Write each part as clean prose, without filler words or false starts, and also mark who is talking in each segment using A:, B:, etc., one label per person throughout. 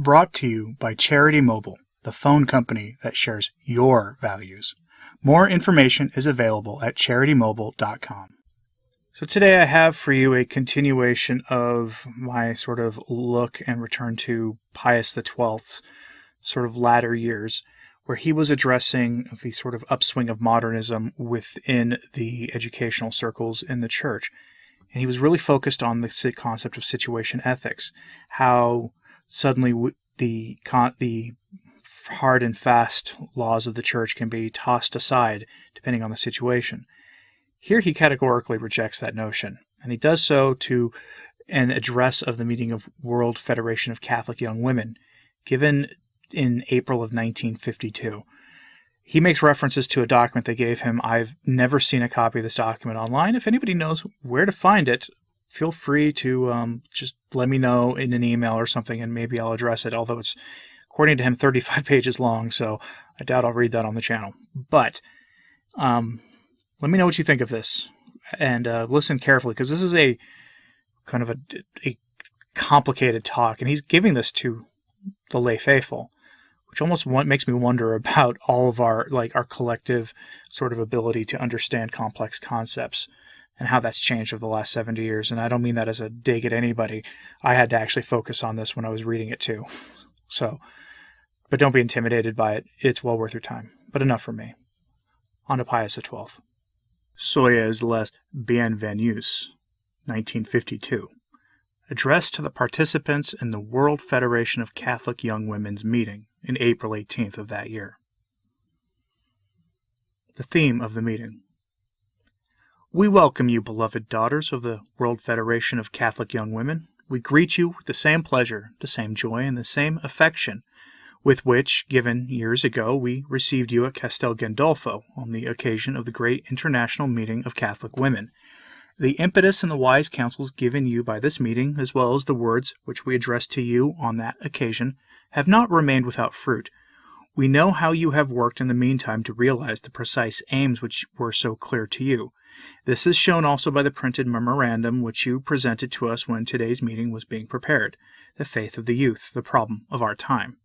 A: Brought to you by Charity Mobile, the phone company that shares your values. More information is available at CharityMobile.com. So today I have for you a continuation of my sort of look and return to Pius XII's sort of latter years, where he was addressing the sort of upswing of modernism within the educational circles in the church. And he was really focused on the concept of situation ethics, how suddenly the hard and fast laws of the church can be tossed aside depending on the situation. Here he categorically rejects that notion, and he does so to an address of the meeting of World Federation of Catholic Young Women, given in April of 1952. He makes references to a document they gave him. I've never seen a copy of this document online. If anybody knows where to find it, feel free to just let me know in an email or something, and maybe I'll address it, although it's, according to him, 35 pages long, so I doubt I'll read that on the channel. But let me know what you think of this, and listen carefully, because this is a kind of a complicated talk, and he's giving this to the lay faithful, which almost makes me wonder about all of our collective sort of ability to understand complex concepts and how that's changed over the last 70 years. And I don't mean that as a dig at anybody. I had to actually focus on this when I was reading it too. So, but don't be intimidated by it. It's well worth your time. But enough from me. On to Pius XII. Soyez les bienvenus, 1952. Address to the participants in the World Federation of Catholic Young Women's meeting in April 18th of that year. The theme of the meeting. We welcome you, beloved daughters of the World Federation of Catholic Young Women. We greet you with the same pleasure, the same joy, and the same affection with which, given years ago, we received you at Castel Gandolfo on the occasion of the great international meeting of Catholic women. The impetus and the wise counsels given you by this meeting, as well as the words which we addressed to you on that occasion, have not remained without fruit. We know how you have worked in the meantime to realize the precise aims which were so clear to you. This is shown also by the printed memorandum which you presented to us when today's meeting was being prepared, The Faith of the Youth, the Problem of Our Time.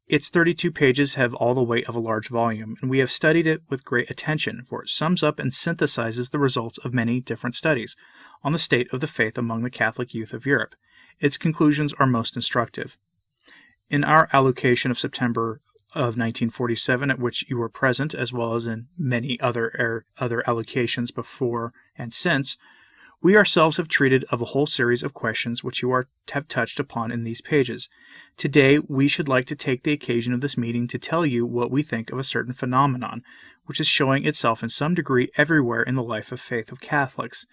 A: Its 32 pages have all the weight of a large volume, and we have studied it with great attention, for it sums up and synthesizes the results of many different studies on the state of the faith among the Catholic youth of Europe. Its conclusions are most instructive. In our allocation of September of 1947, at which you were present, as well as in many other allocations before and since, we ourselves have treated of a whole series of questions which you have touched upon in these pages. Today, we should like to take the occasion of this meeting to tell you what we think of a certain phenomenon, which is showing itself in some degree everywhere in the life of faith of Catholics,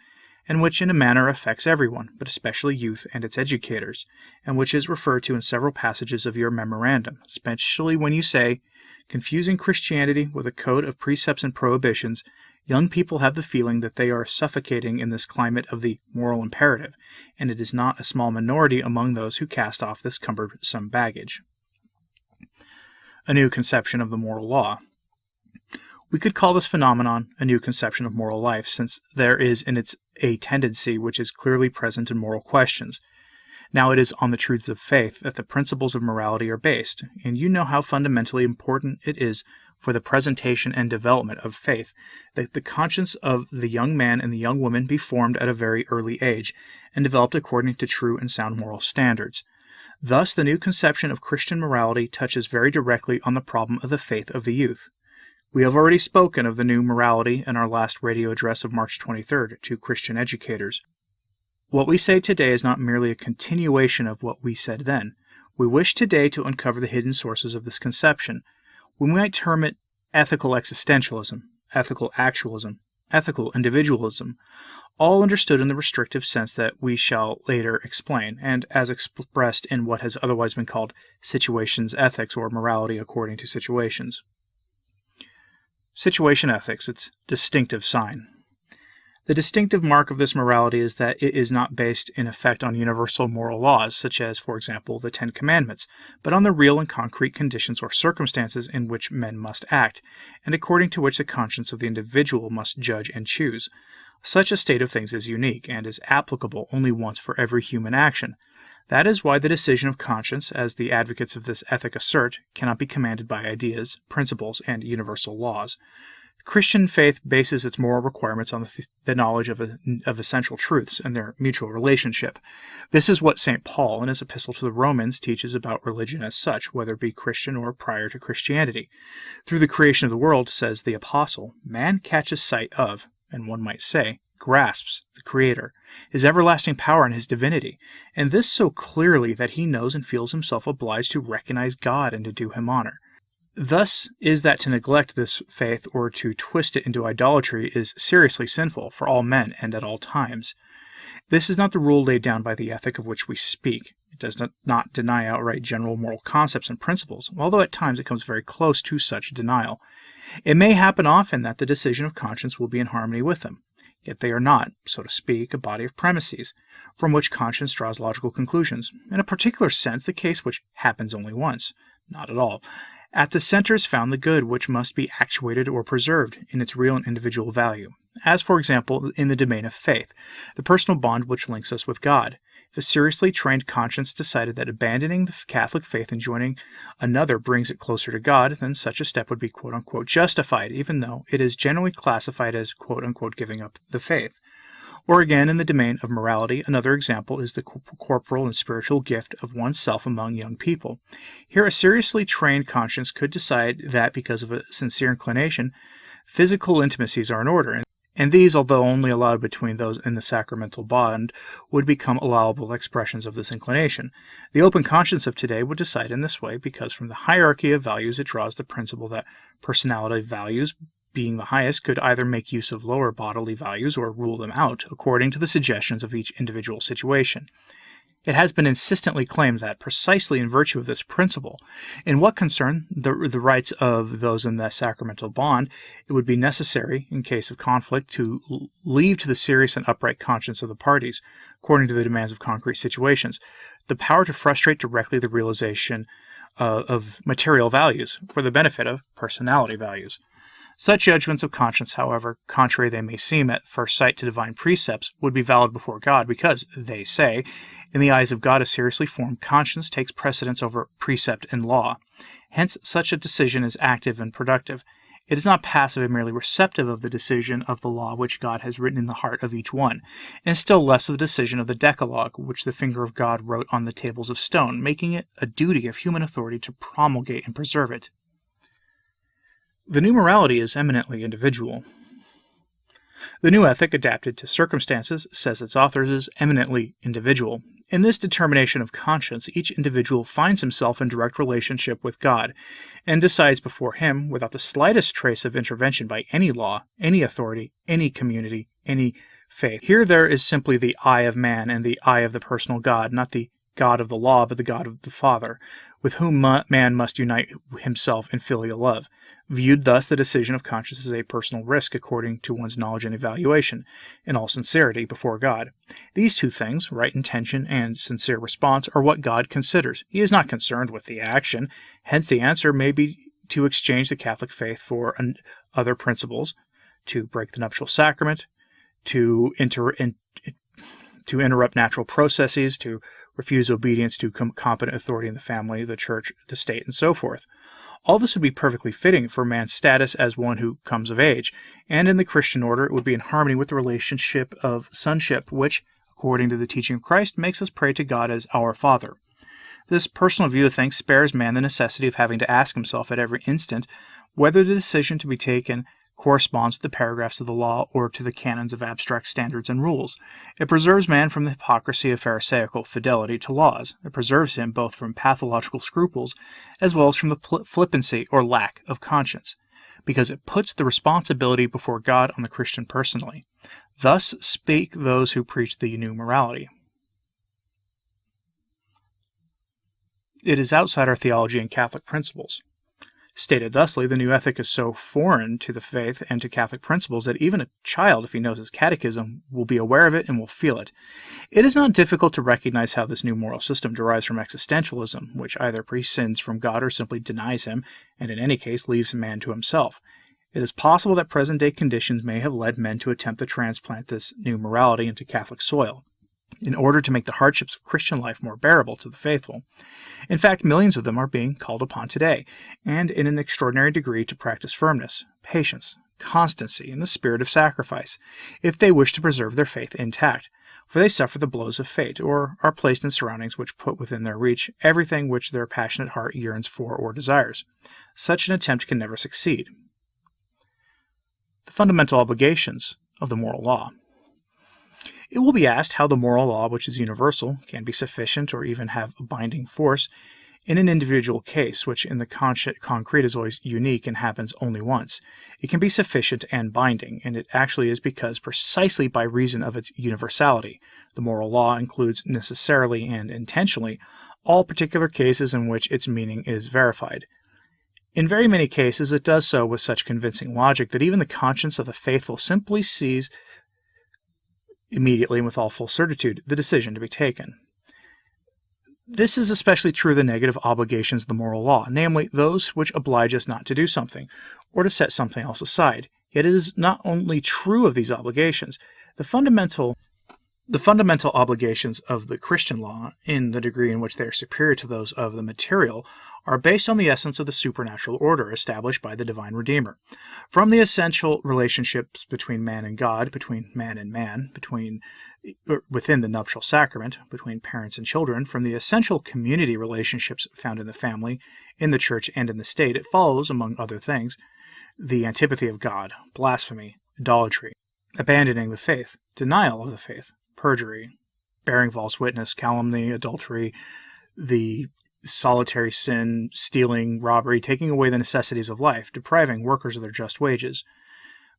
A: and which in a manner affects everyone, but especially youth and its educators, and which is referred to in several passages of your memorandum, especially when you say, confusing Christianity with a code of precepts and prohibitions, young people have the feeling that they are suffocating in this climate of the moral imperative, and it is not a small minority among those who cast off this cumbersome baggage. A new conception of the moral law. We could call this phenomenon a new conception of moral life, since there is in it a tendency which is clearly present in moral questions. Now it is on the truths of faith that the principles of morality are based, and you know how fundamentally important it is for the presentation and development of faith that the conscience of the young man and the young woman be formed at a very early age, and developed according to true and sound moral standards. Thus, the new conception of Christian morality touches very directly on the problem of the faith of the youth. We have already spoken of the new morality in our last radio address of March 23rd to Christian educators. What we say today is not merely a continuation of what we said then. We wish today to uncover the hidden sources of this conception. We might term it ethical existentialism, ethical actualism, ethical individualism, all understood in the restrictive sense that we shall later explain, and as expressed in what has otherwise been called situations ethics or morality according to situations. Situation ethics, its distinctive sign. The distinctive mark of this morality is that it is not based in effect on universal moral laws, such as, for example, the Ten Commandments, but on the real and concrete conditions or circumstances in which men must act, and according to which the conscience of the individual must judge and choose. Such a state of things is unique, and is applicable only once for every human action. That is why the decision of conscience, as the advocates of this ethic assert, cannot be commanded by ideas, principles, and universal laws. Christian faith bases its moral requirements on the knowledge of essential truths and their mutual relationship. This is what St. Paul, in his epistle to the Romans, teaches about religion as such, whether it be Christian or prior to Christianity. Through the creation of the world, says the apostle, man catches sight of, and one might say, grasps the Creator, his everlasting power and his divinity, and this so clearly that he knows and feels himself obliged to recognize God and to do him honor. Thus is that to neglect this faith or to twist it into idolatry is seriously sinful for all men and at all times. This is not the rule laid down by the ethic of which we speak. It does not deny outright general moral concepts and principles, although at times it comes very close to such denial. It may happen often that the decision of conscience will be in harmony with them, yet they are not, so to speak, a body of premises, from which conscience draws logical conclusions. In a particular sense, the case which happens only once. Not at all. At the center is found the good which must be actuated or preserved in its real and individual value, as, for example, in the domain of faith, the personal bond which links us with God. If a seriously trained conscience decided that abandoning the Catholic faith and joining another brings it closer to God, then such a step would be quote-unquote justified, even though it is generally classified as quote-unquote giving up the faith. Or again, in the domain of morality, another example is the corporal and spiritual gift of oneself among young people. Here a seriously trained conscience could decide that because of a sincere inclination, physical intimacies are in order, and these, although only allowed between those in the sacramental bond, would become allowable expressions of this inclination. The open conscience of today would decide in this way because from the hierarchy of values it draws the principle that personality values, being the highest, could either make use of lower bodily values or rule them out, according to the suggestions of each individual situation. It has been insistently claimed that, precisely in virtue of this principle, in what concern the rights of those in the sacramental bond, it would be necessary, in case of conflict, to leave to the serious and upright conscience of the parties, according to the demands of concrete situations, the power to frustrate directly the realization of material values for the benefit of personality values. Such judgments of conscience, however, contrary they may seem at first sight to divine precepts, would be valid before God because, they say, in the eyes of God a seriously formed conscience takes precedence over precept and law. Hence, such a decision is active and productive. It is not passive and merely receptive of the decision of the law which God has written in the heart of each one, and still less of the decision of the Decalogue which the finger of God wrote on the tables of stone, making it a duty of human authority to promulgate and preserve it. The new morality is eminently individual. The new ethic, adapted to circumstances, says its authors, is eminently individual. In this determination of conscience, each individual finds himself in direct relationship with God, and decides before him, without the slightest trace of intervention by any law, any authority, any community, any faith. Here there is simply the I of man and the I of the personal God, not the God of the law, but the God of the Father, with whom man must unite himself in filial love. Viewed thus, the decision of conscience is a personal risk according to one's knowledge and evaluation, in all sincerity, before God. These two things, right intention and sincere response, are what God considers. He is not concerned with the action. Hence the answer may be to exchange the Catholic faith for other principles, to break the nuptial sacrament, to interrupt natural processes, to refuse obedience to competent authority in the family, the church, the state, and so forth. All this would be perfectly fitting for man's status as one who comes of age, and in the Christian order it would be in harmony with the relationship of sonship, which, according to the teaching of Christ, makes us pray to God as our Father. This personal view of things spares man the necessity of having to ask himself at every instant whether the decision to be taken corresponds to the paragraphs of the law or to the canons of abstract standards and rules. It preserves man from the hypocrisy of pharisaical fidelity to laws. It preserves him both from pathological scruples as well as from the flippancy or lack of conscience, because it puts the responsibility before God on the Christian personally. Thus speak those who preach the new morality. It is outside our theology and Catholic principles. Stated thusly, the new ethic is so foreign to the faith and to Catholic principles that even a child, if he knows his catechism, will be aware of it and will feel it. It is not difficult to recognize how this new moral system derives from existentialism, which either prescinds from God or simply denies him, and in any case leaves man to himself. It is possible that present-day conditions may have led men to attempt to transplant this new morality into Catholic soil. in order to make the hardships of Christian life more bearable to the faithful. In fact, millions of them are being called upon today, and in an extraordinary degree, to practice firmness, patience, constancy, and the spirit of sacrifice, if they wish to preserve their faith intact, for they suffer the blows of fate, or are placed in surroundings which put within their reach everything which their passionate heart yearns for or desires. Such an attempt can never succeed. The fundamental obligations of the moral law. It will be asked how the moral law, which is universal, can be sufficient or even have a binding force in an individual case, which in the concrete is always unique and happens only once. It can be sufficient and binding, and it actually is because precisely by reason of its universality, the moral law includes necessarily and intentionally all particular cases in which its meaning is verified. In very many cases, it does so with such convincing logic that even the conscience of the faithful simply sees immediately and with all full certitude the decision to be taken. This is especially true of the negative obligations of the moral law, namely those which oblige us not to do something, or to set something else aside. Yet it is not only true of these obligations. The fundamental obligations of the Christian law, in the degree in which they are superior to those of the material, are based on the essence of the supernatural order established by the divine Redeemer. From the essential relationships between man and God, between man and man, within the nuptial sacrament, between parents and children, from the essential community relationships found in the family, in the church, and in the state, it follows, among other things, the antipathy of God, blasphemy, idolatry, abandoning the faith, denial of the faith, perjury, bearing false witness, calumny, adultery, the solitary sin, stealing, robbery, taking away the necessities of life, depriving workers of their just wages,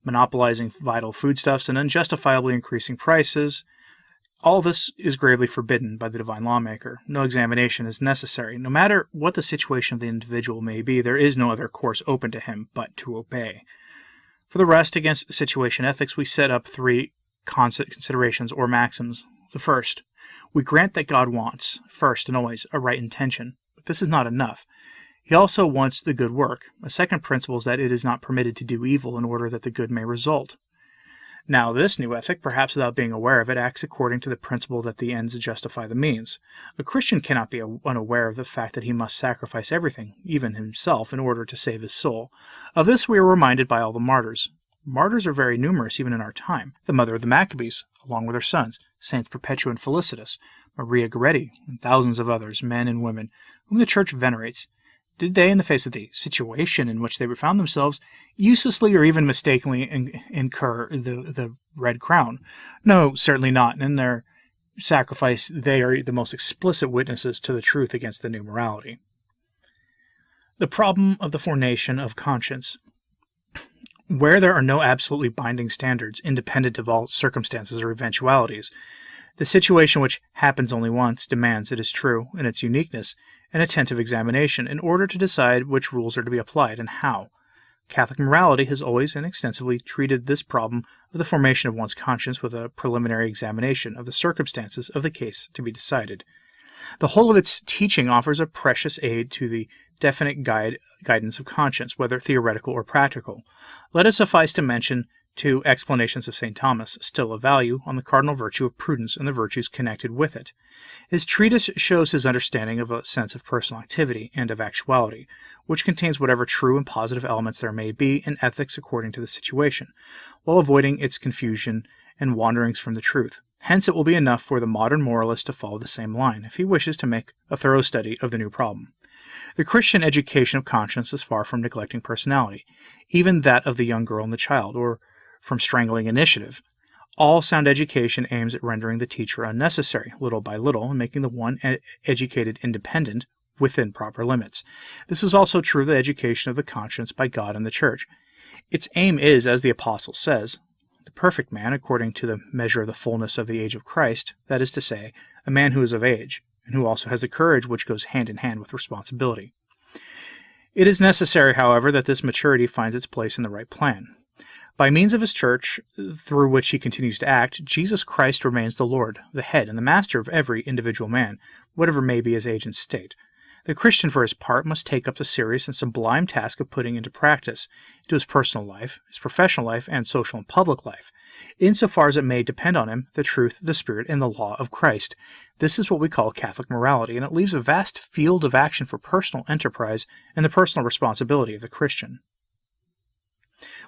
A: monopolizing vital foodstuffs, and unjustifiably increasing prices. All this is gravely forbidden by the divine lawmaker. No examination is necessary. No matter what the situation of the individual may be, there is no other course open to him but to obey. For the rest, against situation ethics, we set up three considerations or maxims. The first: we grant that God wants, first and always, a right intention, but this is not enough. He also wants the good work. A second principle is that it is not permitted to do evil in order that the good may result. Now, this new ethic, perhaps without being aware of it, acts according to the principle that the ends justify the means. A Christian cannot be unaware of the fact that he must sacrifice everything, even himself, in order to save his soul. Of this we are reminded by all the martyrs. Martyrs are very numerous even in our time. The mother of the Maccabees, along with her sons, Saints Perpetua and Felicitas, Maria Goretti, and thousands of others, men and women, whom the Church venerates. Did they, in the face of the situation in which they found themselves, uselessly or even mistakenly incur the red crown? No, certainly not. In their sacrifice, they are the most explicit witnesses to the truth against the new morality. The problem of the formation of conscience. Where there are no absolutely binding standards, independent of all circumstances or eventualities, the situation which happens only once demands, it is true, in its uniqueness, an attentive examination in order to decide which rules are to be applied and how. Catholic morality has always and extensively treated this problem of the formation of one's conscience with a preliminary examination of the circumstances of the case to be decided. The whole of its teaching offers a precious aid to the definite guidance of conscience, whether theoretical or practical. Let it suffice to mention two explanations of St. Thomas, still of value, on the cardinal virtue of prudence and the virtues connected with it. His treatise shows his understanding of a sense of personal activity and of actuality, which contains whatever true and positive elements there may be in ethics according to the situation, while avoiding its confusion and wanderings from the truth. Hence it will be enough for the modern moralist to follow the same line, if he wishes to make a thorough study of the new problem. The Christian education of conscience is far from neglecting personality, even that of the young girl and the child, or from strangling initiative. All sound education aims at rendering the teacher unnecessary, little by little, and making the one educated independent within proper limits. This is also true of the education of the conscience by God and the Church. Its aim is, as the Apostle says, the perfect man according to the measure of the fullness of the age of Christ, that is to say, a man who is of age, and who also has the courage which goes hand in hand with responsibility. It is necessary, however, that this maturity finds its place in the right plan. By means of his church, through which he continues to act, Jesus Christ remains the Lord, the head, and the master of every individual man, whatever may be his age and state. The Christian, for his part, must take up the serious and sublime task of putting into practice, into his personal life, his professional life, and social and public life, insofar as it may depend on him, the truth, the Spirit, and the law of Christ. This is what we call Catholic morality, and it leaves a vast field of action for personal enterprise and the personal responsibility of the Christian.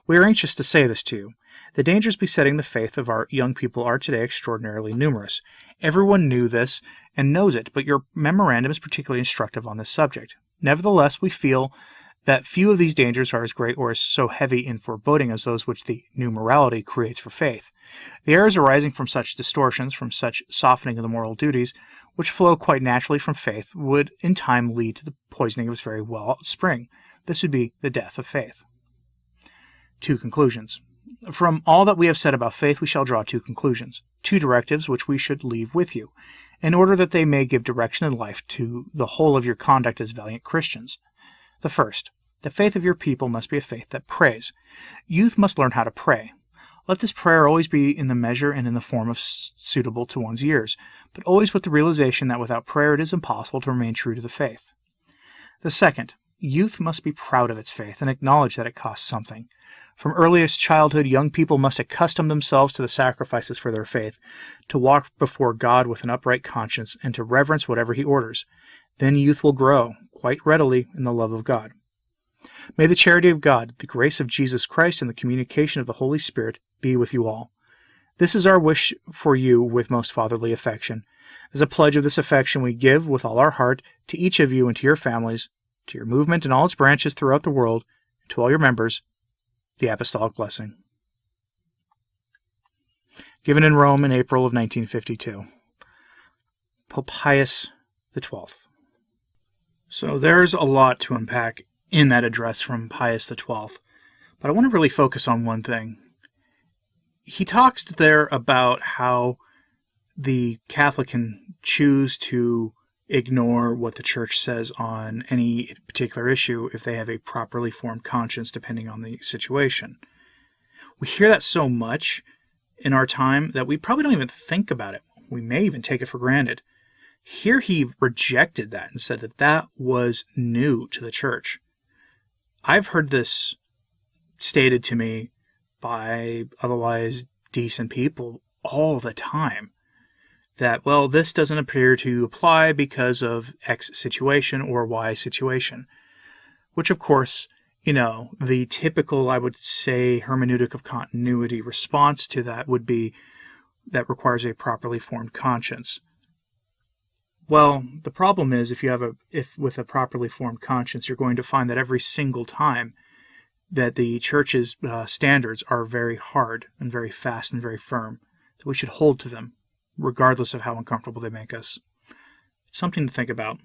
A: We are anxious to say this to you. The dangers besetting the faith of our young people are today extraordinarily numerous. Everyone knew this and knows it, but your memorandum is particularly instructive on this subject. Nevertheless, we feel that few of these dangers are as great or as so heavy in foreboding as those which the new morality creates for faith. The errors arising from such distortions, from such softening of the moral duties, which flow quite naturally from faith, would in time lead to the poisoning of its very wellspring. This would be the death of faith. 2 conclusions. From all that we have said about faith, we shall draw 2 conclusions, 2 directives which we should leave with you, in order that they may give direction in life to the whole of your conduct as valiant Christians. The first, the faith of your people must be a faith that prays. Youth must learn how to pray. Let this prayer always be in the measure and in the form suitable to one's years, but always with the realization that without prayer it is impossible to remain true to the faith. The second, youth must be proud of its faith and acknowledge that it costs something. From earliest childhood, young people must accustom themselves to the sacrifices for their faith, to walk before God with an upright conscience, and to reverence whatever He orders. Then youth will grow, quite readily, in the love of God. May the charity of God, the grace of Jesus Christ, and the communication of the Holy Spirit be with you all. This is our wish for you with most fatherly affection. As a pledge of this affection, we give with all our heart to each of you and to your families, to your movement and all its branches throughout the world, and to all your members, the Apostolic Blessing. Given in Rome in April of 1952. Pope Pius XII. So there's a lot to unpack in that address from Pius XII, but I want to really focus on one thing. He talks there about how the Catholic can choose to ignore what the Church says on any particular issue if they have a properly formed conscience, depending on the situation. We hear that so much in our time that we probably don't even think about it. We may even take it for granted. Here he rejected that and said that that was new to the Church. I've heard this stated to me by otherwise decent people all the time, that, well, this doesn't appear to apply because of X situation or Y situation, which, of course, the typical, I would say, hermeneutic of continuity response to that would be that requires a properly formed conscience. Well, the problem is if with a properly formed conscience, you're going to find that every single time that the Church's standards are very hard and very fast and very firm, that we should hold to them, regardless of how uncomfortable they make us. It's something to think about.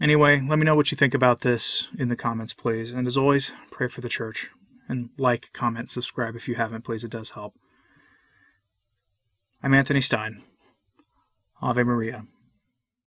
A: Anyway, let me know what you think about this in the comments, please. And as always, pray for the Church. And like, comment, subscribe if you haven't, please. It does help. I'm Anthony Stine. Ave Maria.